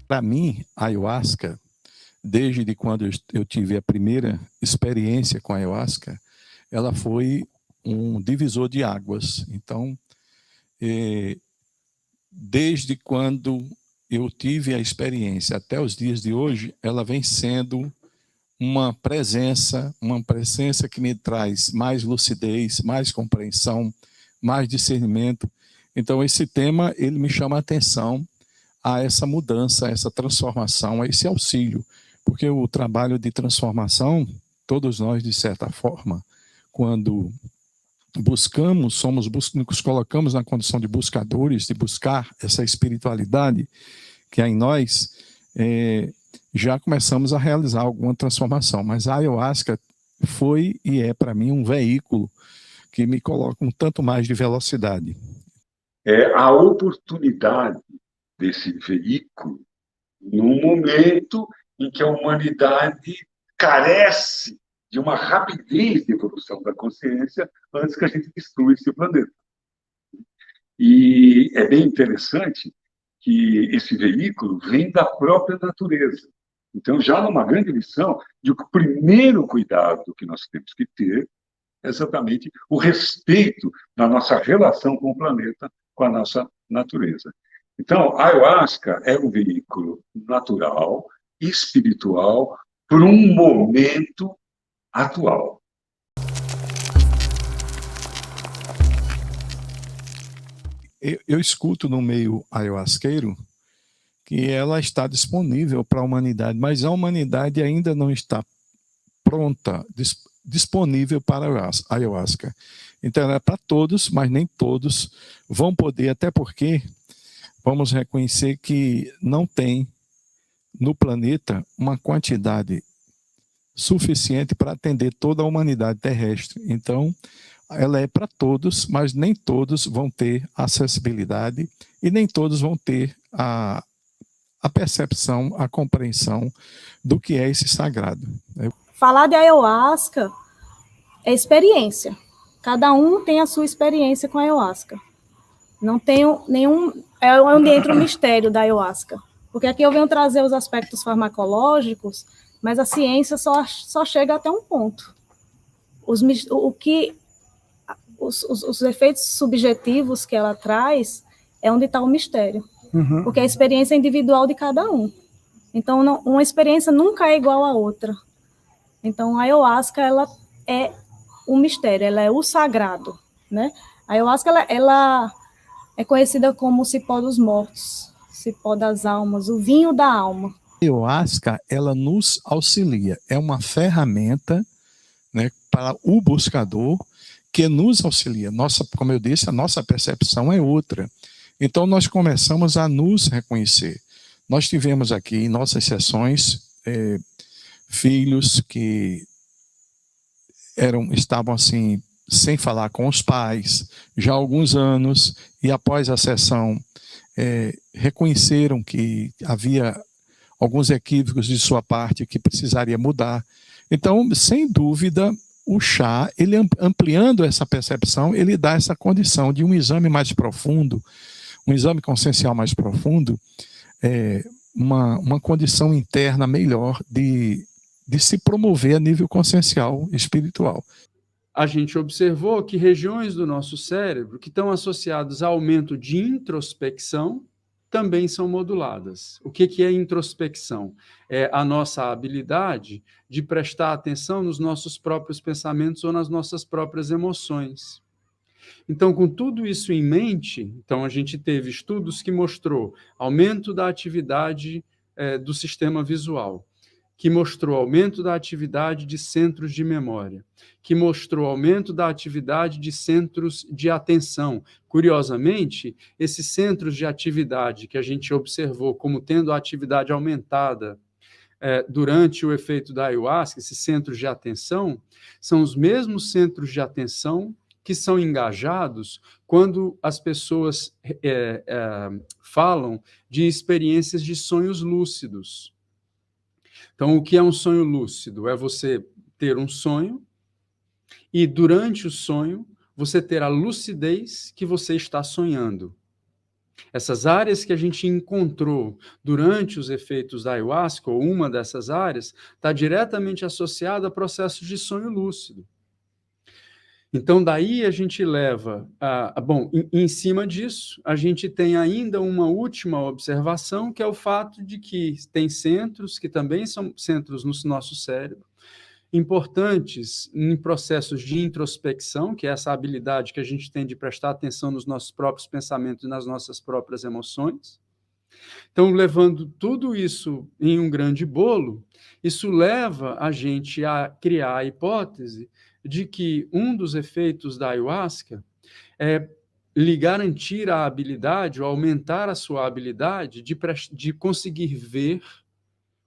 Para mim, a ayahuasca, desde quando eu tive a primeira experiência com a ayahuasca, ela foi um divisor de águas. Então, desde quando eu tive a experiência até os dias de hoje, ela vem sendo uma presença que me traz mais lucidez, mais compreensão, mais discernimento. Então, esse tema, ele me chama a atenção a essa mudança, a essa transformação, a esse auxílio. Porque o trabalho de transformação, todos nós, de certa forma, quando buscamos, nos colocamos na condição de buscadores, de buscar essa espiritualidade que há em nós, já começamos a realizar alguma transformação. Mas a ayahuasca foi e é, para mim, um veículo que me coloca um tanto mais de velocidade. A oportunidade desse veículo num momento em que a humanidade carece de uma rapidez de evolução da consciência antes que a gente destrua esse planeta. E é bem interessante que esse veículo vem da própria natureza. Então, já numa grande lição de que o primeiro cuidado que nós temos que ter é exatamente o respeito da nossa relação com o planeta, com a nossa natureza. Então, a ayahuasca é um veículo natural, espiritual, para um momento atual. Eu escuto no meio ayahuasqueiro que ela está disponível para a humanidade, mas a humanidade ainda não está pronta, disponível para a ayahuasca. Então, ela é para todos, mas nem todos vão poder, até porque vamos reconhecer que não tem no planeta uma quantidade suficiente para atender toda a humanidade terrestre. Então, ela é para todos, mas nem todos vão ter acessibilidade e nem todos vão ter a percepção, a compreensão do que é esse sagrado. Falar de ayahuasca é experiência. Cada um tem a sua experiência com a ayahuasca. Não tenho nenhum... É onde entra o mistério da ayahuasca. Porque aqui eu venho trazer os aspectos farmacológicos, mas a ciência só chega até um ponto. Os efeitos subjetivos que ela traz é onde está o mistério. Uhum. Porque a experiência é individual de cada um. Então, uma experiência nunca é igual à outra. Então, a ayahuasca, ela é um mistério, ela é o sagrado, né? A ayahuasca, ela é conhecida como o cipó dos mortos, cipó das almas, o vinho da alma. A ayahuasca, ela nos auxilia, é uma ferramenta, né, para o buscador que nos auxilia. Como eu disse, a nossa percepção é outra. Então, nós começamos a nos reconhecer. Nós tivemos aqui em nossas sessões filhos que estavam assim, sem falar com os pais, já há alguns anos, e após a sessão, reconheceram que havia alguns equívocos de sua parte que precisaria mudar. Então, sem dúvida, o chá, ele ampliando essa percepção, ele dá essa condição de um exame mais profundo, um exame consciencial mais profundo, uma condição interna melhor de se promover a nível consciencial espiritual. A gente observou que regiões do nosso cérebro que estão associadas a aumento de introspecção também são moduladas. O que é introspecção? É a nossa habilidade de prestar atenção nos nossos próprios pensamentos ou nas nossas próprias emoções. Então, com tudo isso em mente, então a gente teve estudos que mostrou aumento da atividade do sistema visual, que mostrou aumento da atividade de centros de memória, que mostrou aumento da atividade de centros de atenção. Curiosamente, esses centros de atividade que a gente observou como tendo a atividade aumentada durante o efeito da ayahuasca, esses centros de atenção, são os mesmos centros de atenção que são engajados quando as pessoas falam de experiências de sonhos lúcidos. Então, o que é um sonho lúcido? É você ter um sonho e, durante o sonho, você ter a lucidez que você está sonhando. Essas áreas que a gente encontrou durante os efeitos da ayahuasca, ou uma dessas áreas, está diretamente associada a processos de sonho lúcido. Então, daí a gente leva... bom, em cima disso, a gente tem ainda uma última observação, que é o fato de que tem centros, que também são centros no nosso cérebro, importantes em processos de introspecção, que é essa habilidade que a gente tem de prestar atenção nos nossos próprios pensamentos e nas nossas próprias emoções. Então, levando tudo isso em um grande bolo, isso leva a gente a criar a hipótese de que um dos efeitos da ayahuasca é lhe garantir a habilidade, ou aumentar a sua habilidade de conseguir ver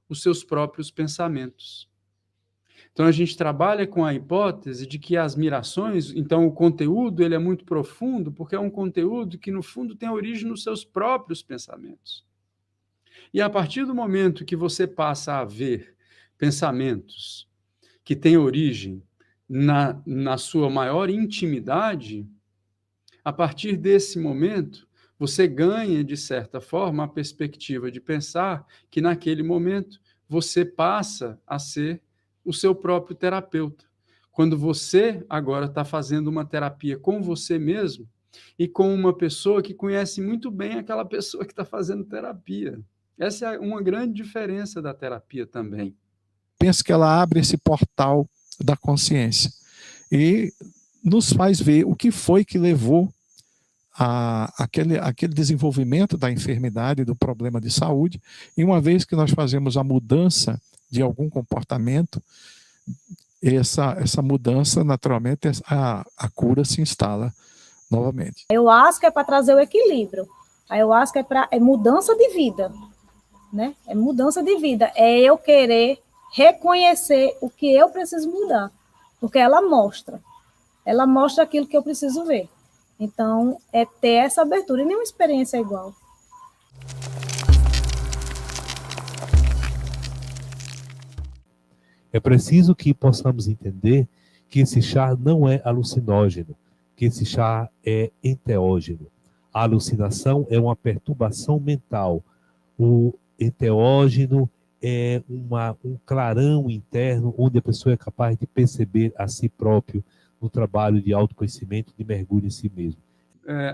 os seus próprios pensamentos. Então, a gente trabalha com a hipótese de que as mirações, então o conteúdo ele é muito profundo, porque é um conteúdo que, no fundo, tem origem nos seus próprios pensamentos. E a partir do momento que você passa a ver pensamentos que têm origem na sua maior intimidade, a partir desse momento, você ganha, de certa forma, a perspectiva de pensar que, naquele momento, você passa a ser o seu próprio terapeuta. Quando você agora está fazendo uma terapia com você mesmo e com uma pessoa que conhece muito bem aquela pessoa que está fazendo terapia. Essa é uma grande diferença da terapia também. Penso que ela abre esse portal da consciência e nos faz ver o que foi que levou aquele desenvolvimento da enfermidade, do problema de saúde, e uma vez que nós fazemos a mudança de algum comportamento, essa mudança, naturalmente, a cura se instala novamente. A ayahuasca é para trazer o equilíbrio. A ayahuasca é mudança de vida, né? É mudança de vida. É eu querer reconhecer o que eu preciso mudar, porque ela mostra aquilo que eu preciso ver. Então, é ter essa abertura, e nenhuma experiência é igual. É preciso que possamos entender que esse chá não é alucinógeno, que esse chá é enteógeno. A alucinação é uma perturbação mental. O enteógeno é um clarão interno onde a pessoa é capaz de perceber a si próprio no trabalho de autoconhecimento, de mergulho em si mesmo.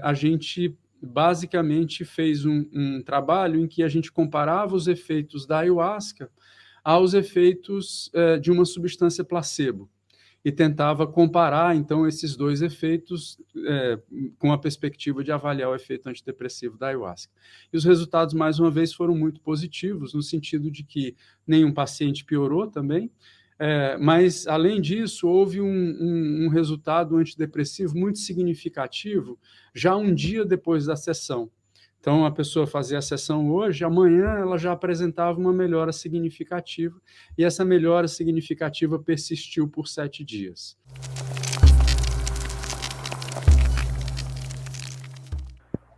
A gente basicamente fez um trabalho em que a gente comparava os efeitos da ayahuasca aos efeitos de uma substância placebo, e tentava comparar, então, esses dois efeitos com a perspectiva de avaliar o efeito antidepressivo da ayahuasca. E os resultados, mais uma vez, foram muito positivos, no sentido de que nenhum paciente piorou também, mas, além disso, houve um resultado antidepressivo muito significativo já um dia depois da sessão. Então, a pessoa fazia a sessão hoje, amanhã ela já apresentava uma melhora significativa, e essa melhora significativa persistiu por 7 dias.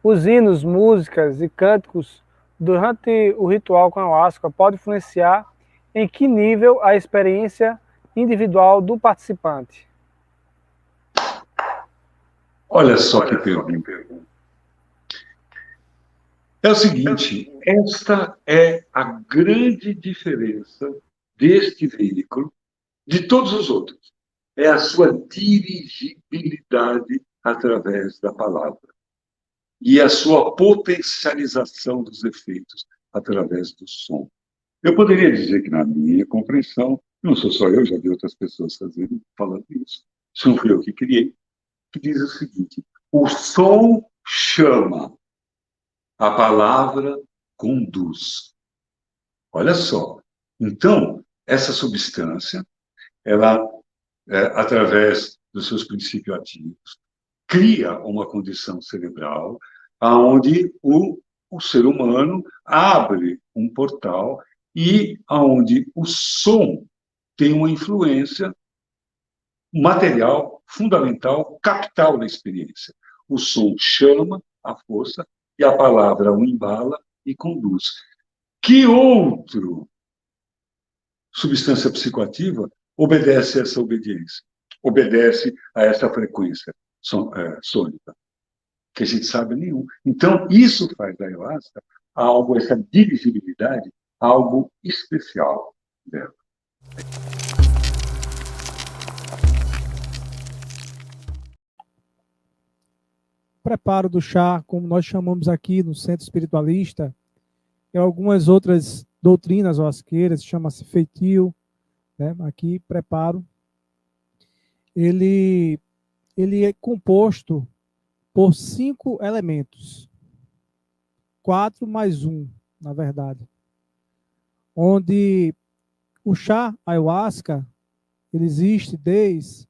Os hinos, músicas e cânticos durante o ritual com a ayahuasca podem influenciar em que nível a experiência individual do participante? Olha só que pergunta. É o seguinte, esta é a grande diferença deste veículo de todos os outros. É a sua dirigibilidade através da palavra e a sua potencialização dos efeitos através do som. Eu poderia dizer que, na minha compreensão, não sou só eu, já vi outras pessoas falando isso, isso não fui eu que criei, que diz o seguinte: o som chama, a palavra conduz. Olha só. Então, essa substância, ela, através dos seus princípios ativos, cria uma condição cerebral onde o ser humano abre um portal e onde o som tem uma influência material, fundamental, capital na experiência. O som chama a força e a palavra o embala e conduz. Que outro substância psicoativa obedece a essa obediência? Obedece a essa frequência sônica? que a gente sabe nenhum. Então, isso faz da ayahuasca algo, essa divisibilidade, algo especial dela. Preparo do chá, como nós chamamos aqui no Centro Espiritualista, e algumas outras doutrinas ayahuasqueiras, chama-se feitio, né? Aqui, preparo. Ele é composto por 5 elementos. 4 mais 1, na verdade. Onde o chá ayahuasca, ele existe desde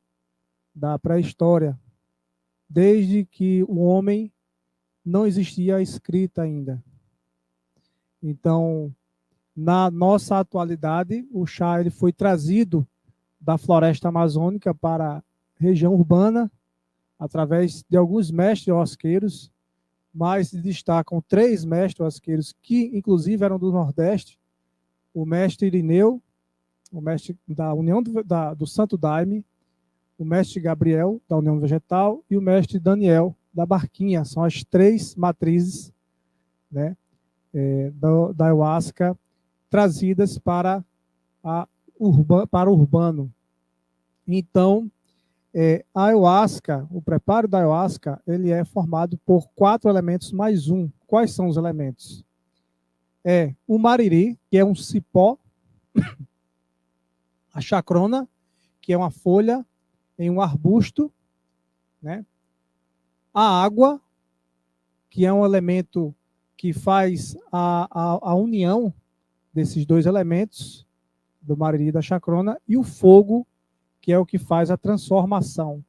a pré-história, desde que o homem não existia a escrita ainda. Então, na nossa atualidade, o chá ele foi trazido da floresta amazônica para a região urbana, através de alguns mestres ayahuasqueiros, mas se destacam 3 mestres ayahuasqueiros, que inclusive eram do Nordeste: o mestre Irineu, o mestre da União do Santo Daime, o mestre Gabriel, da União Vegetal, e o mestre Daniel, da Barquinha. São as 3 matrizes, né, da ayahuasca trazidas para o urbano. Então, a ayahuasca, o preparo da ayahuasca, ele é formado por 4 elementos mais 1. Quais são os elementos? O mariri, que é um cipó, a chacrona, que é uma folha em um arbusto, né? A água, que é um elemento que faz a união desses 2 elementos, do mariri e da chacrona, e o fogo, que é o que faz a transformação,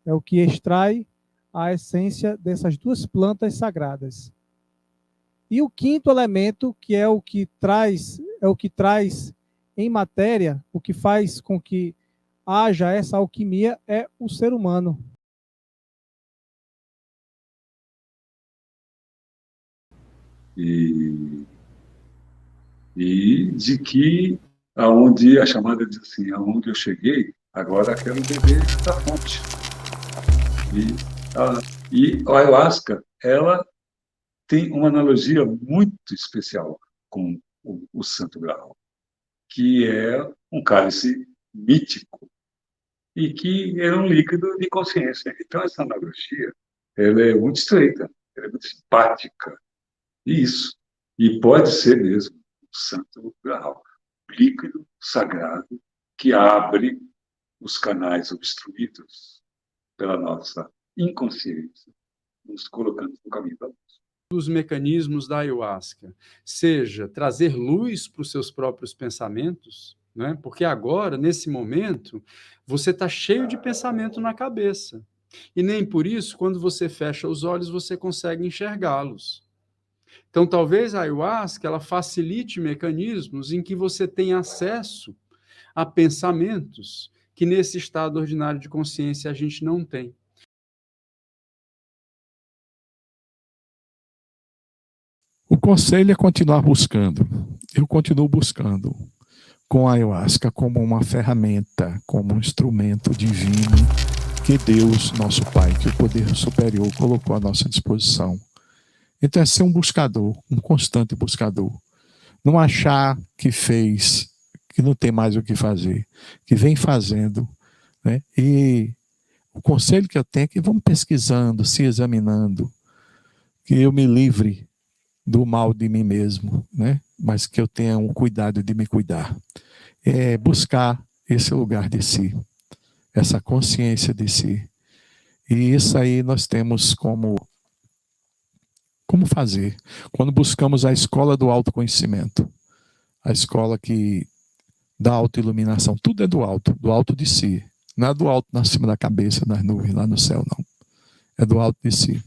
é o que extrai a essência dessas 2 plantas sagradas. E o 5º elemento, que é o que traz em matéria, o que faz com que haja essa alquimia, é o ser humano. E de que aonde a chamada diz assim, aonde eu cheguei, agora quero beber da fonte. E a ayahuasca, ela tem uma analogia muito especial com o Santo Graal, que é um cálice mítico e que é um líquido de consciência. Então, essa analogia, ela é muito estreita, ela é muito simpática. Isso. E pode ser mesmo o Santo Graal, líquido sagrado que abre os canais obstruídos pela nossa inconsciência, nos colocando no caminho da luz. Os mecanismos da ayahuasca, seja trazer luz para os seus próprios pensamentos, né? Porque agora, nesse momento, você está cheio de pensamento na cabeça. E nem por isso, quando você fecha os olhos, você consegue enxergá-los. Então, talvez a ayahuasca ela facilite mecanismos em que você tem acesso a pensamentos que, nesse estado ordinário de consciência, a gente não tem. O conselho é continuar buscando. Eu continuo buscando com a ayahuasca como uma ferramenta, como um instrumento divino que Deus, nosso Pai, que o poder superior colocou à nossa disposição. Então é ser um buscador, um constante buscador. Não achar que fez, que não tem mais o que fazer, que vem fazendo, né? E o conselho que eu tenho é que vamos pesquisando, se examinando, que eu me livre do mal de mim mesmo, né? Mas que eu tenha um cuidado de me cuidar. É buscar esse lugar de si, essa consciência de si. E isso aí nós temos como fazer quando buscamos a escola do autoconhecimento, a escola que dá autoiluminação. Tudo é do alto de si. Não é do alto na cima da cabeça, nas nuvens, lá no céu, não. É do alto de si.